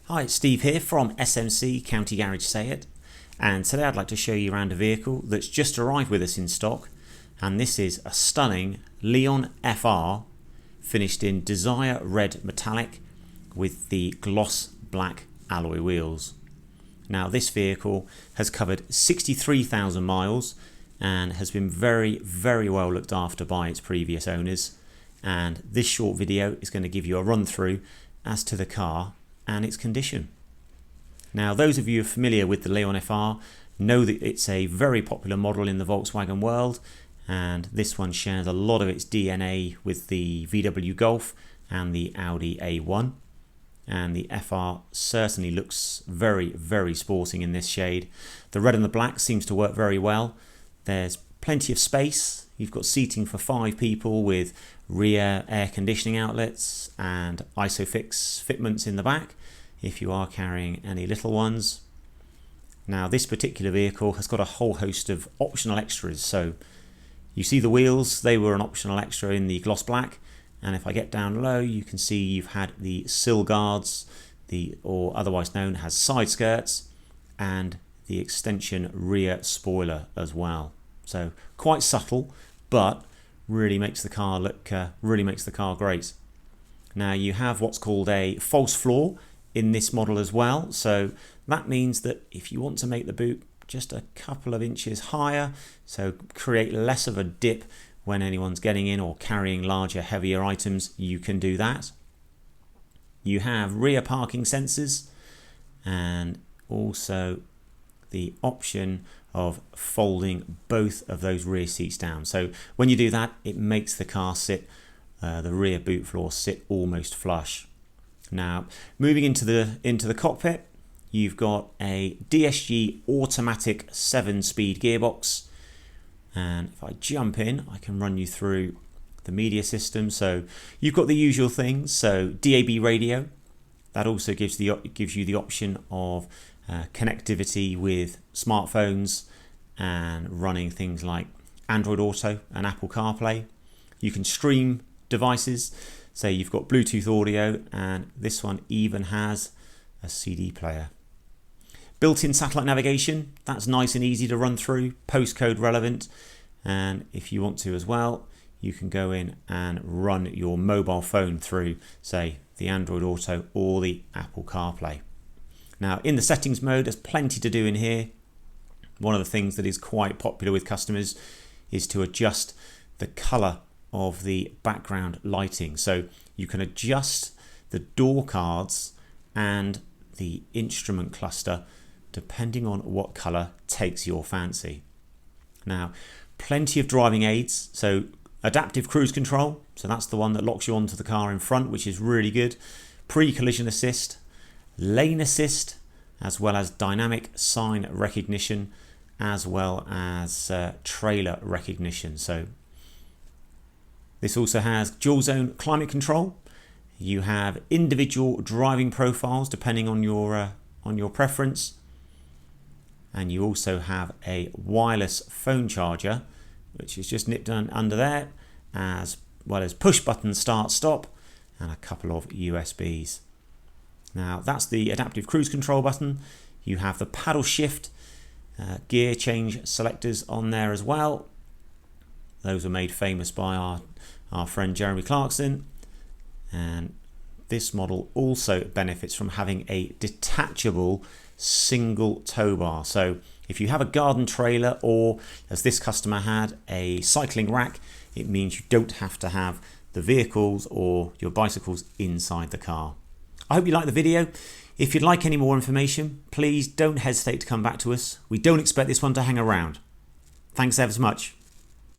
Hi, it's Steve here from SMC County Garage SEAT, and today I'd like to show you around a vehicle that's just arrived with us in stock, and this is a stunning Leon FR finished in Desire Red Metallic with the gloss black alloy wheels. Now this vehicle has covered 63,000 miles and has been very well looked after by its previous owners, and this short video is going to give you a run through as to the car and its condition. Now those of you familiar with the Leon FR know that it's a very popular model in the Volkswagen world, and this one shares a lot of its DNA with the VW Golf and the Audi A1, and the FR certainly looks very sporting in this shade. The red and the black seems to work very well. There's plenty of space. You've got seating for 5 people with rear air conditioning outlets and ISOFIX fitments in the back if you are carrying any little ones. Now this particular vehicle has got a whole host of optional extras. So you see the wheels, they were an optional extra in the gloss black, and if I get down low you can see you've had the sill guards, or otherwise known as side skirts, and the extension rear spoiler as well. So quite subtle, but really makes the car look, really makes the car great. Now you have what's called a false floor in this model as well. So that means that if you want to make the boot just a couple of inches higher, so create less of a dip when anyone's getting in or carrying larger, heavier items, you can do that. You have rear parking sensors and also the option of folding both of those rear seats down. So when you do that, it makes the car sit, the rear boot floor sit almost flush. Now moving into the cockpit, you've got a DSG automatic 7-speed gearbox, and if I jump in I can run you through the media system. So you've got the usual things, so DAB radio, that also gives you the option of connectivity with smartphones and running things like Android Auto and Apple CarPlay. You can stream devices, say you've got Bluetooth audio, and this one even has a CD player. Built-in satellite navigation, that's nice and easy to run through, postcode relevant, and if you want to as well, you can go in and run your mobile phone through, say, the Android Auto or the Apple CarPlay. Now in the settings mode, there's plenty to do in here. One of the things that is quite popular with customers is to adjust the colour of the background lighting. So you can adjust the door cards and the instrument cluster depending on what colour takes your fancy. Now plenty of driving aids, so adaptive cruise control, so that's the one that locks you onto the car in front, which is really good. Pre-collision assist, lane assist, as well as dynamic sign recognition, as well as trailer recognition. So this also has dual zone climate control. You have individual driving profiles depending on your preference, and you also have a wireless phone charger, which is just nipped under there, as well as push button start stop and a couple of USBs. Now that's the adaptive cruise control button. You have the paddle shift gear change selectors on there as well. Those were made famous by our friend Jeremy Clarkson, and this model also benefits from having a detachable single tow bar. So if you have a garden trailer, or as this customer had, a cycling rack, it means you don't have to have the vehicles or your bicycles inside the car. I hope you liked the video. If you'd like any more information, please don't hesitate to come back to us. We don't expect this one to hang around. Thanks ever so much.